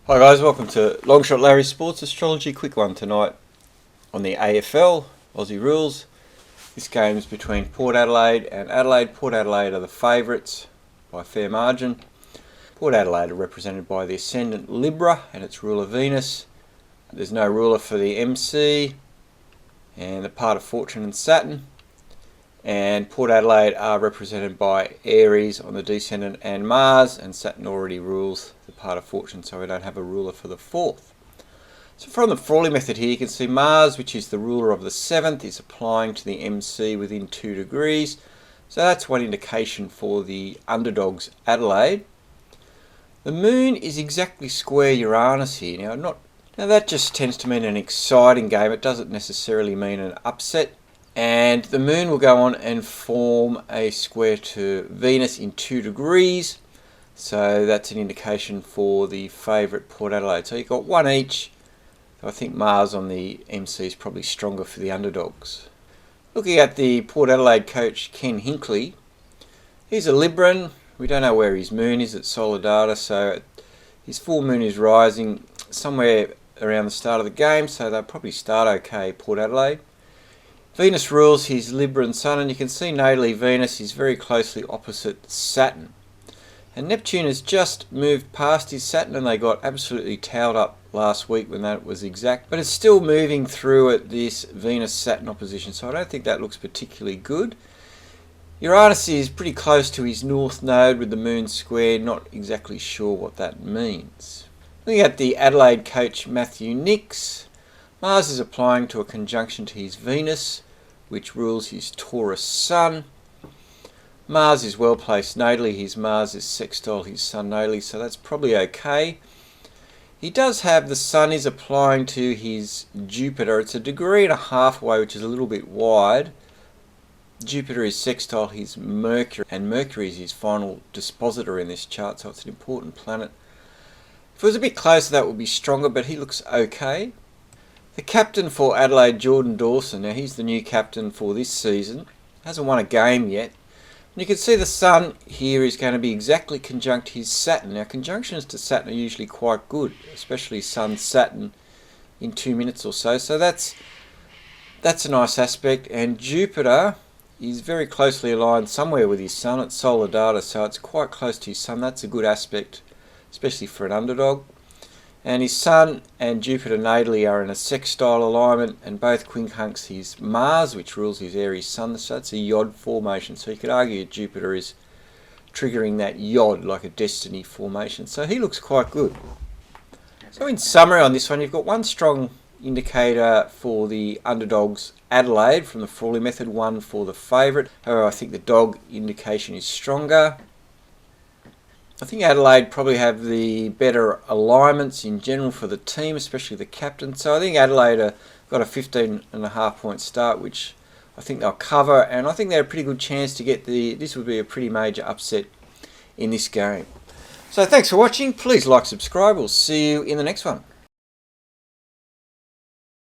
Hi guys, welcome to Longshot Larry Sports Astrology. Quick one tonight on the AFL, Aussie rules. This game is between Port Adelaide and Adelaide. Port Adelaide are the favourites by a fair margin. Port Adelaide are represented by the ascendant Libra and its ruler Venus. There's no ruler for the MC and the part of Fortune and Saturn. And Port Adelaide are represented by Aries on the descendant and Mars, and Saturn already rules the part of Fortune, so we don't have a ruler for the fourth. So from the Frawley method here, you can see Mars, which is the ruler of the 7th, is applying to the MC within 2 degrees. So that's one indication for the underdogs Adelaide. The Moon is exactly square Uranus here. Now that just tends to mean an exciting game. It doesn't necessarily mean an upset. And the Moon will go on and form a square to Venus in 2 degrees. So that's an indication for the favourite Port Adelaide. So you've got one each. I think Mars on the MC is probably stronger for the underdogs. Looking at the Port Adelaide coach, Ken Hinkley. He's a Libran. We don't know where his Moon is at Soledad, so his full Moon is rising somewhere around the start of the game. So they'll probably start okay, Port Adelaide. Venus rules his Libran Sun, and you can see natally Venus is very closely opposite Saturn. And Neptune has just moved past his Saturn, and they got absolutely towed up last week when that was exact. But it's still moving through at this Venus-Saturn opposition, so I don't think that looks particularly good. Uranus is pretty close to his north node with the Moon square, not exactly sure what that means. Looking at the Adelaide coach Matthew Nicks, Mars is applying to a conjunction to his Venus, which rules his Taurus Sun. Mars is well placed natally. His Mars is sextile his Sun natally, so that's probably okay. He does have the Sun is applying to his Jupiter. It's 1.5 degrees away, which is a little bit wide. Jupiter is sextile his Mercury, and Mercury is his final dispositor in this chart, so it's an important planet. If it was a bit closer, that would be stronger, but he looks okay. The captain for Adelaide, Jordan Dawson, now he's the new captain for this season, hasn't won a game yet. And you can see the Sun here is going to be exactly conjunct his Saturn. Now conjunctions to Saturn are usually quite good, especially Sun-Saturn in 2 minutes or so. So that's a nice aspect. And Jupiter is very closely aligned somewhere with his Sun at Soledad, so it's quite close to his Sun. That's a good aspect, especially for an underdog. And his Sun and Jupiter natally are in a sextile alignment, and both quincunx his Mars, which rules his Aries Sun, so that's a Yod formation. So you could argue Jupiter is triggering that Yod like a destiny formation. So he looks quite good. So in summary on this one, you've got one strong indicator for the underdogs Adelaide from the Frawley method, one for the favourite. However, I think the dog indication is stronger. I think Adelaide probably have the better alignments in general for the team, especially the captain. So I think Adelaide have got a 15.5 point start, which I think they'll cover. And I think they're a pretty good chance to get this would be a pretty major upset in this game. So thanks for watching. Please like, subscribe. We'll see you in the next one.